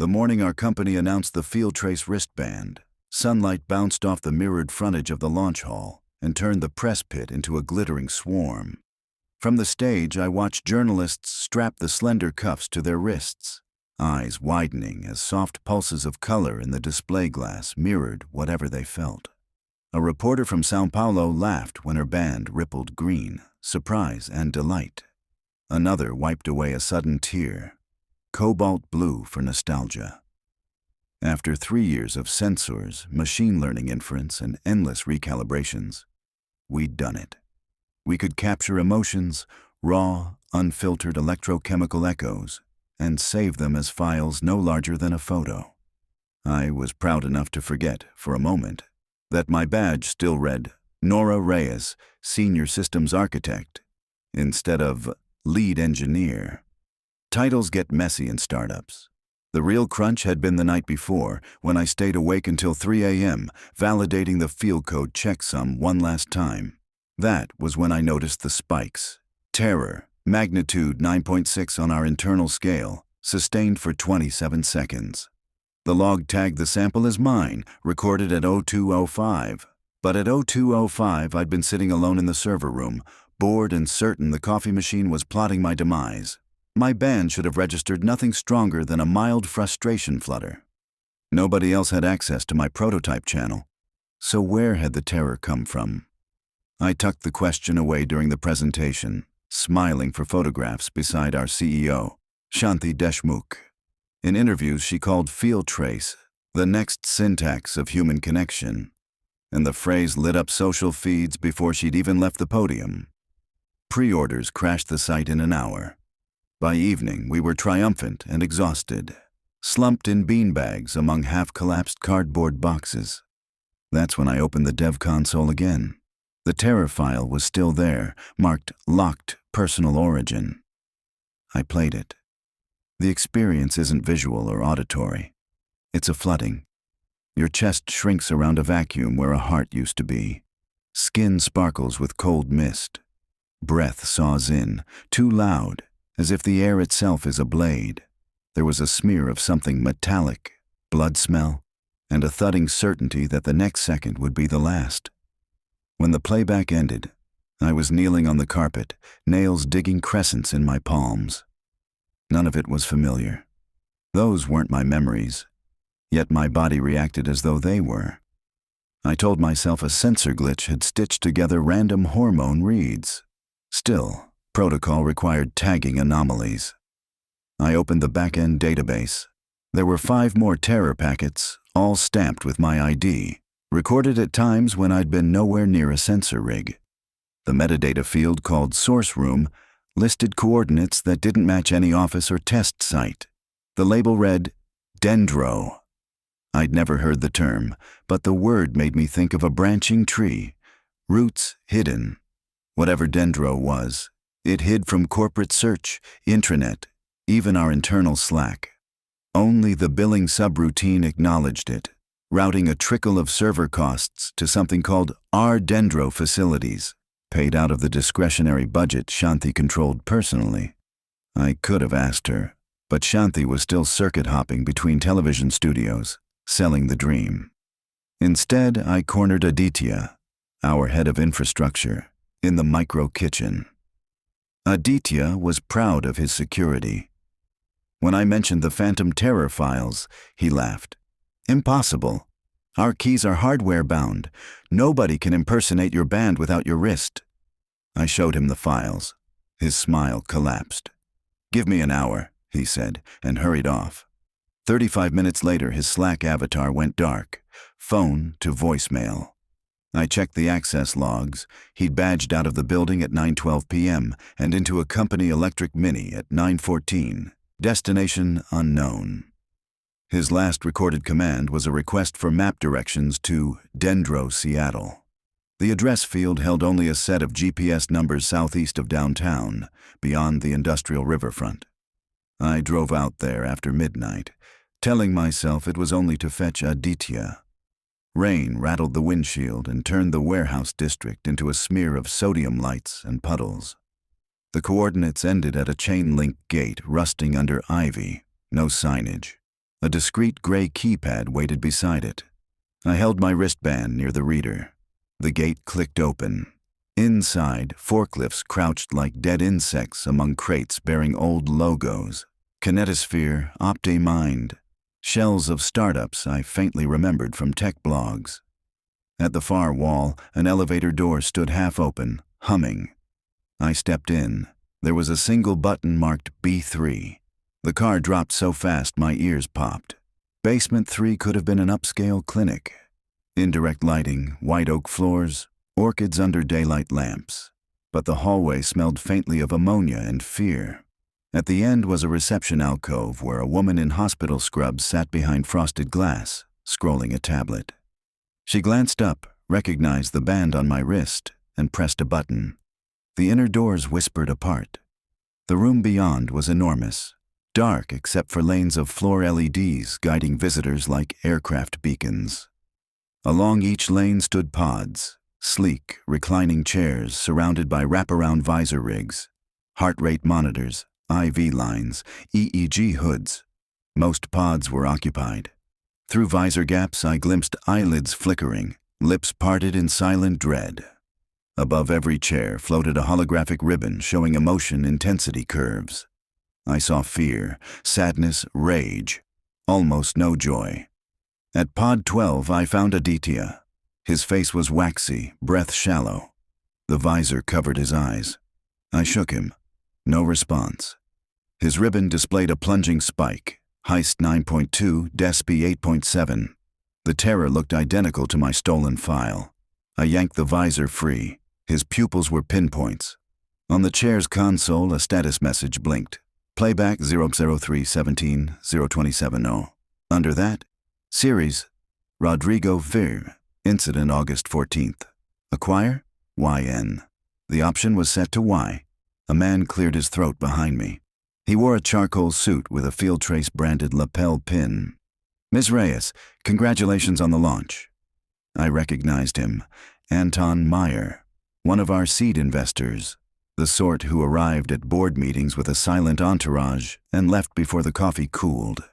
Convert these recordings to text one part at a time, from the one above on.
The morning our company announced the Field Trace wristband, sunlight bounced off the mirrored frontage of the launch hall and turned the press pit into a glittering swarm. From the stage, I watched journalists strap the slender cuffs to their wrists, eyes widening as soft pulses of color in the display glass mirrored whatever they felt. A reporter from São Paulo laughed when her band rippled green, surprise and delight. Another wiped away a sudden tear, cobalt blue for nostalgia. After 3 years of sensors, machine learning inference, and endless recalibrations, we'd done it. We could capture emotions, raw, unfiltered electrochemical echoes, and save them as files no larger than a photo. I was proud enough to forget, for a moment, that my badge still read Nora Reyes, Senior Systems Architect, instead of Lead Engineer. Titles get messy in startups. The real crunch had been the night before, when I stayed awake until 3 a.m., validating the field code checksum one last time. That was when I noticed the spikes. Terror, magnitude 9.6 on our internal scale, sustained for 27 seconds. The log tagged the sample as mine, recorded at 02:05. But at 02:05, I'd been sitting alone in the server room, bored and certain the coffee machine was plotting my demise. My band should have registered nothing stronger than a mild frustration flutter. Nobody else had access to my prototype channel. So where had the terror come from? I tucked the question away during the presentation, smiling for photographs beside our CEO, Shanti Deshmukh. In interviews, she called Field Trace the next syntax of human connection, and the phrase lit up social feeds before she'd even left the podium. Pre-orders crashed the site in an hour. By evening, we were triumphant and exhausted, slumped in beanbags among half-collapsed cardboard boxes. That's when I opened the dev console again. The terror file was still there, marked Locked Personal Origin. I played it. The experience isn't visual or auditory. It's a flooding. Your chest shrinks around a vacuum where a heart used to be. Skin sparkles with cold mist. Breath saws in, too loud, as if the air itself is a blade. There was a smear of something metallic, blood smell, and a thudding certainty that the next second would be the last. When the playback ended, I was kneeling on the carpet, nails digging crescents in my palms. None of it was familiar. Those weren't my memories, yet my body reacted as though they were. I told myself a sensor glitch had stitched together random hormone reads. Still, protocol required tagging anomalies. I opened the back-end database. There were 5 more terror packets, all stamped with my ID, recorded at times when I'd been nowhere near a sensor rig. The metadata field called Source Room listed coordinates that didn't match any office or test site. The label read, Dendro. I'd never heard the term, but the word made me think of a branching tree, roots hidden. Whatever Dendro was, it hid from corporate search, intranet, even our internal Slack. Only the billing subroutine acknowledged it, routing a trickle of server costs to something called our Dendro facilities, paid out of the discretionary budget Shanti controlled personally. I could have asked her, but Shanti was still circuit hopping between television studios, selling the dream. Instead, I cornered Aditya, our head of infrastructure, in the micro kitchen. Aditya was proud of his security. When I mentioned the Phantom Terror files, he laughed. Impossible. Our keys are hardware-bound. Nobody can impersonate your band without your wrist. I showed him the files. His smile collapsed. Give me an hour, he said, and hurried off. 35 minutes later, his Slack avatar went dark, phone to voicemail. I checked the access logs. He'd badged out of the building at 9:12 p.m. and into a company electric Mini at 9:14. Destination unknown. His last recorded command was a request for map directions to Dendro, Seattle. The address field held only a set of GPS numbers southeast of downtown, beyond the industrial riverfront. I drove out there after midnight, telling myself it was only to fetch Aditya. Rain rattled the windshield and turned the warehouse district into a smear of sodium lights and puddles. The coordinates ended at a chain-link gate rusting under ivy, no signage. A discreet gray keypad waited beside it. I held my wristband near the reader. The gate clicked open. Inside, forklifts crouched like dead insects among crates bearing old logos. Kinetosphere, OptiMind. Shells of startups I faintly remembered from tech blogs. At the far wall, an elevator door stood half open, humming. I stepped in. There was a single button marked B3. The car dropped so fast my ears popped. Basement 3 could have been an upscale clinic. Indirect lighting, white oak floors, orchids under daylight lamps. But the hallway smelled faintly of ammonia and fear. At the end was a reception alcove where a woman in hospital scrubs sat behind frosted glass, scrolling a tablet. She glanced up, recognized the band on my wrist, and pressed a button. The inner doors whispered apart. The room beyond was enormous, dark except for lanes of floor LEDs guiding visitors like aircraft beacons. Along each lane stood pods, sleek, reclining chairs surrounded by wraparound visor rigs, heart rate monitors, IV lines, EEG hoods. Most pods were occupied. Through visor gaps I glimpsed eyelids flickering, lips parted in silent dread. Above every chair floated a holographic ribbon showing emotion intensity curves. I saw fear, sadness, rage, almost no joy. At pod 12 I found Aditya. His face was waxy, breath shallow. The visor covered his eyes. I shook him. No response. His ribbon displayed a plunging spike, Heist 9.2, DESP 8.7. The terror looked identical to my stolen file. I yanked the visor free. His pupils were pinpoints. On the chair's console, a status message blinked. Playback 00317-0270. Under that, series, Rodrigo Vir, incident August 14th. Acquire? YN. The option was set to Y. A man cleared his throat behind me. He wore a charcoal suit with a Field Trace branded lapel pin. Ms. Reyes, congratulations on the launch. I recognized him. Anton Meyer, one of our seed investors, the sort who arrived at board meetings with a silent entourage and left before the coffee cooled.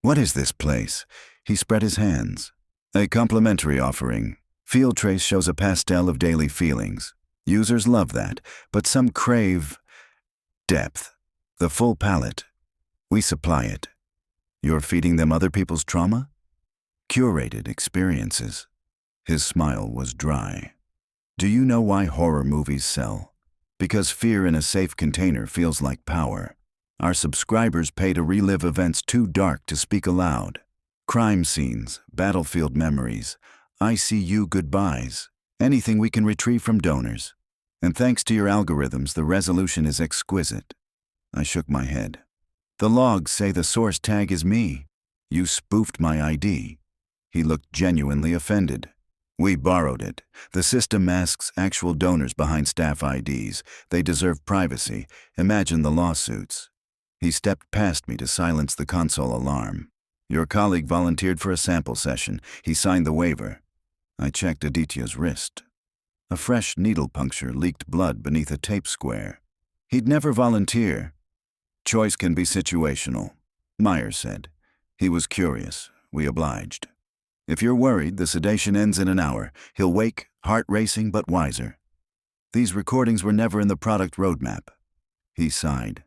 What is this place? He spread his hands. A complimentary offering. Field Trace shows a pastel of daily feelings. Users love that, but some crave depth, the full palette. We supply it. You're feeding them other people's trauma? Curated experiences. His smile was dry. Do you know why horror movies sell? Because fear in a safe container feels like power. Our subscribers pay to relive events too dark to speak aloud. Crime scenes, battlefield memories, ICU goodbyes, anything we can retrieve from donors. And thanks to your algorithms, the resolution is exquisite. I shook my head. The logs say the source tag is me. You spoofed my ID. He looked genuinely offended. We borrowed it. The system masks actual donors behind staff IDs. They deserve privacy. Imagine the lawsuits. He stepped past me to silence the console alarm. Your colleague volunteered for a sample session. He signed the waiver. I checked Aditya's wrist. A fresh needle puncture leaked blood beneath a tape square. He'd never volunteer. Choice can be situational, Meyer said. He was curious. We obliged. If you're worried, the sedation ends in an hour. He'll wake, heart racing but wiser. These recordings were never in the product roadmap. He sighed.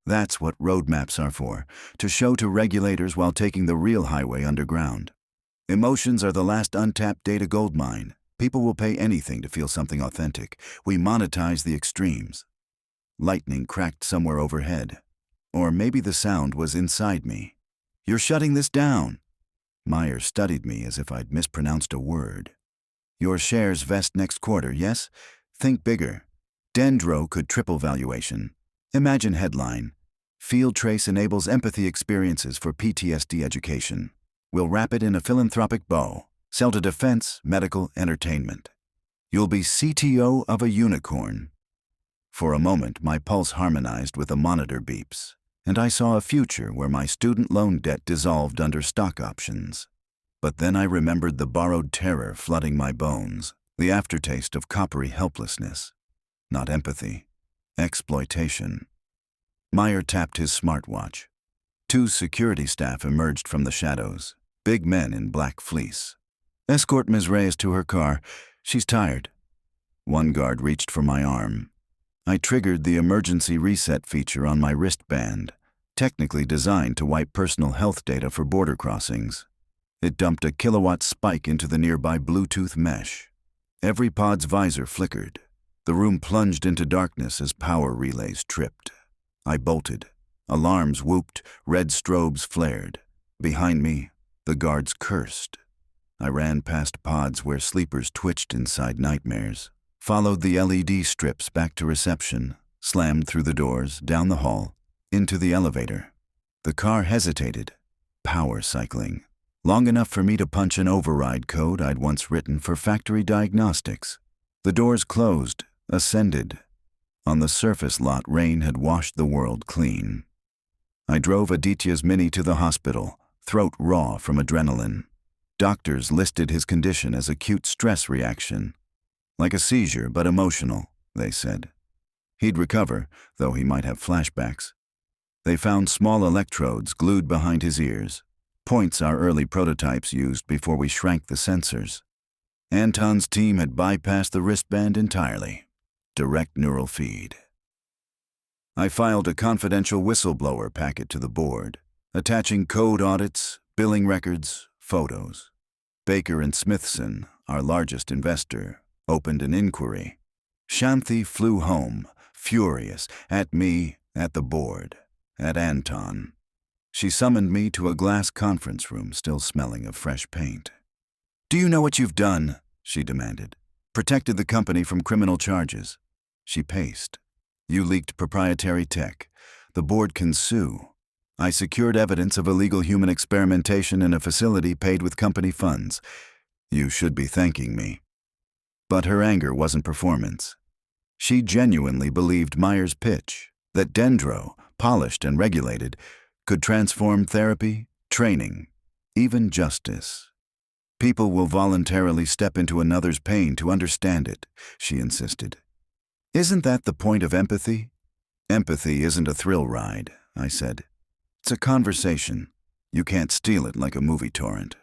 That's what roadmaps are for, to show to regulators while taking the real highway underground. Emotions are the last untapped data goldmine. People will pay anything to feel something authentic. We monetize the extremes. Lightning cracked somewhere overhead. Or maybe the sound was inside me. You're shutting this down. Meyer studied me as if I'd mispronounced a word. Your shares vest next quarter, yes? Think bigger. Dendro could triple valuation. Imagine headline. Field Trace enables empathy experiences for PTSD education. We'll wrap it in a philanthropic bow. Sell to defense, medical, entertainment. You'll be CTO of a unicorn. For a moment, my pulse harmonized with the monitor beeps, and I saw a future where my student loan debt dissolved under stock options. But then I remembered the borrowed terror flooding my bones, the aftertaste of coppery helplessness. Not empathy. Exploitation. Meyer tapped his smartwatch. 2 security staff emerged from the shadows, big men in black fleece. "Escort Ms. Reyes to her car. She's tired." One guard reached for my arm. I triggered the emergency reset feature on my wristband, technically designed to wipe personal health data for border crossings. It dumped a kilowatt spike into the nearby Bluetooth mesh. Every pod's visor flickered. The room plunged into darkness as power relays tripped. I bolted. Alarms whooped, red strobes flared. Behind me, the guards cursed. I ran past pods where sleepers twitched inside nightmares, followed the LED strips back to reception, slammed through the doors, down the hall, into the elevator. The car hesitated, power cycling, long enough for me to punch an override code I'd once written for factory diagnostics. The doors closed, ascended. On the surface lot, rain had washed the world clean. I drove Aditya's Mini to the hospital, throat raw from adrenaline. Doctors listed his condition as acute stress reaction. Like a seizure, but emotional, they said. He'd recover, though he might have flashbacks. They found small electrodes glued behind his ears, points our early prototypes used before we shrank the sensors. Anton's team had bypassed the wristband entirely. Direct neural feed. I filed a confidential whistleblower packet to the board, attaching code audits, billing records, photos. Baker and Smithson, our largest investor, opened an inquiry. Shanti flew home, furious, at me, at the board, at Anton. She summoned me to a glass conference room still smelling of fresh paint. "Do you know what you've done?" she demanded. "Protected the company from criminal charges." She paced. "You leaked proprietary tech. The board can sue. I secured evidence of illegal human experimentation in a facility paid with company funds. You should be thanking me." But her anger wasn't performance. She genuinely believed Meyer's pitch, that Dendro, polished and regulated, could transform therapy, training, even justice. "People will voluntarily step into another's pain to understand it," she insisted. "Isn't that the point of empathy?" "Empathy isn't a thrill ride," I said. "It's a conversation. You can't steal it like a movie torrent."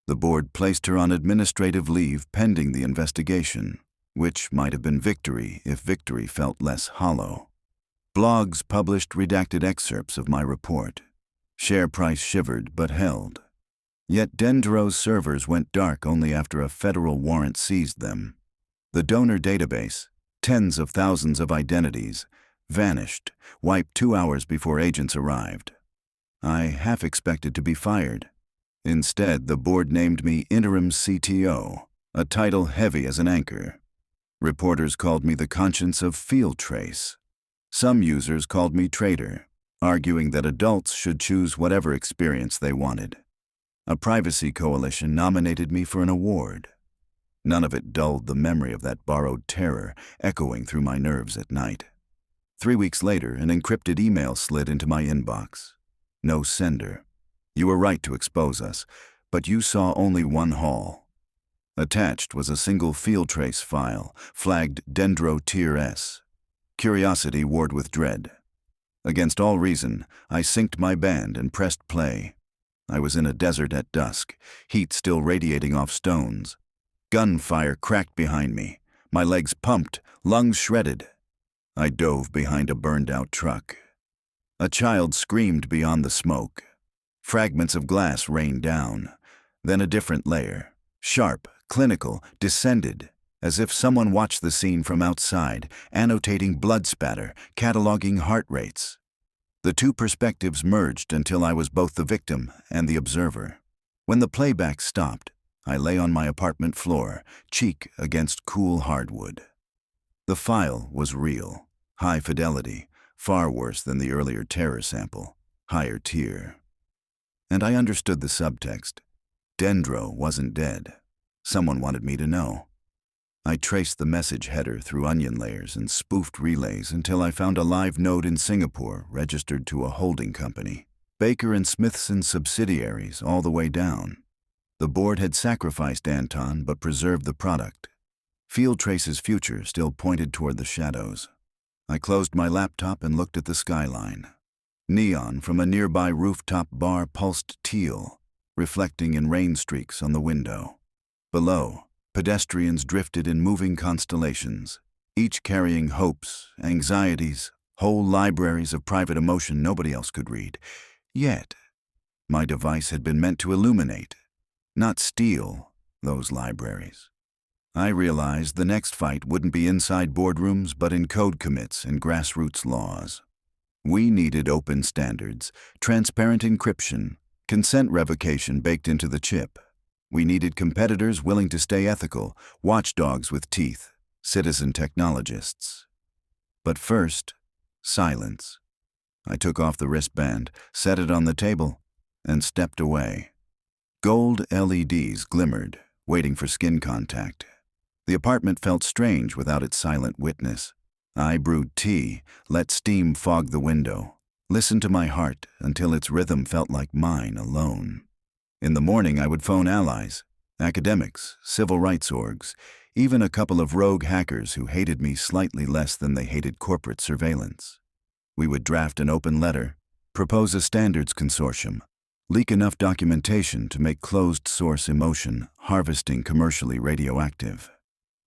The board placed her on administrative leave pending the investigation, which might have been victory if victory felt less hollow. Blogs published redacted excerpts of my report. Share price shivered but held. Yet Dendro's servers went dark only after a federal warrant seized them. The donor database, tens of thousands of identities, vanished, wiped 2 hours before agents arrived. I half expected to be fired. Instead, the board named me interim CTO, a title heavy as an anchor. Reporters called me the conscience of Field Trace. Some users called me traitor, arguing that adults should choose whatever experience they wanted. A privacy coalition nominated me for an award. None of it dulled the memory of that borrowed terror echoing through my nerves at night. 3 weeks later, an encrypted email slid into my inbox. No sender. "You were right to expose us, but you saw only one haul." Attached was a single field trace file, flagged Dendro Tier S. Curiosity warred with dread. Against all reason, I synced my band and pressed play. I was in a desert at dusk, heat still radiating off stones. Gunfire cracked behind me, my legs pumped, lungs shredded. I dove behind a burned-out truck. A child screamed beyond the smoke. Fragments of glass rained down. Then a different layer, sharp, clinical, descended, as if someone watched the scene from outside, annotating blood spatter, cataloging heart rates. The two perspectives merged until I was both the victim and the observer. When the playback stopped, I lay on my apartment floor, cheek against cool hardwood. The file was real, high fidelity, far worse than the earlier terror sample, higher tier. And I understood the subtext. Dendro wasn't dead. Someone wanted me to know. I traced the message header through onion layers and spoofed relays until I found a live node in Singapore registered to a holding company. Baker and Smithson subsidiaries all the way down. The board had sacrificed Anton but preserved the product. Field Trace's future still pointed toward the shadows. I closed my laptop and looked at the skyline. Neon from a nearby rooftop bar pulsed teal, reflecting in rain streaks on the window. Below, pedestrians drifted in moving constellations, each carrying hopes, anxieties, whole libraries of private emotion nobody else could read. Yet, my device had been meant to illuminate, not steal, those libraries. I realized the next fight wouldn't be inside boardrooms but in code commits and grassroots laws. We needed open standards, transparent encryption, consent revocation baked into the chip. We needed competitors willing to stay ethical, watchdogs with teeth, citizen technologists. But first, silence. I took off the wristband, set it on the table, and stepped away. Gold LEDs glimmered, waiting for skin contact. The apartment felt strange without its silent witness. I brewed tea, let steam fog the window, listened to my heart until its rhythm felt like mine alone. In the morning I would phone allies, academics, civil rights orgs, even a couple of rogue hackers who hated me slightly less than they hated corporate surveillance. We would draft an open letter, propose a standards consortium, leak enough documentation to make closed-source emotion harvesting commercially radioactive.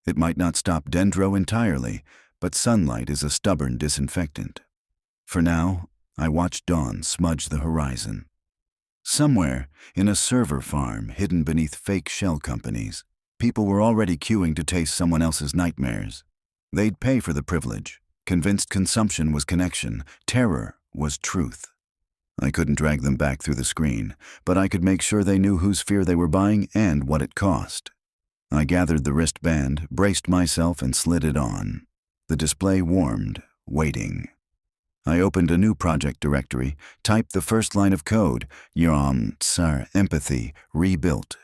It might not stop dendro entirely, but sunlight is a stubborn disinfectant. For now, I watched dawn smudge the horizon. Somewhere, in a server farm hidden beneath fake shell companies, people were already queuing to taste someone else's nightmares. They'd pay for the privilege, convinced consumption was connection, terror was truth. I couldn't drag them back through the screen, but I could make sure they knew whose fear they were buying and what it cost. I gathered the wristband, braced myself, and slid it on. The display warmed, waiting. I opened a new project directory, typed the first line of code, Sir, empathy, rebuilt,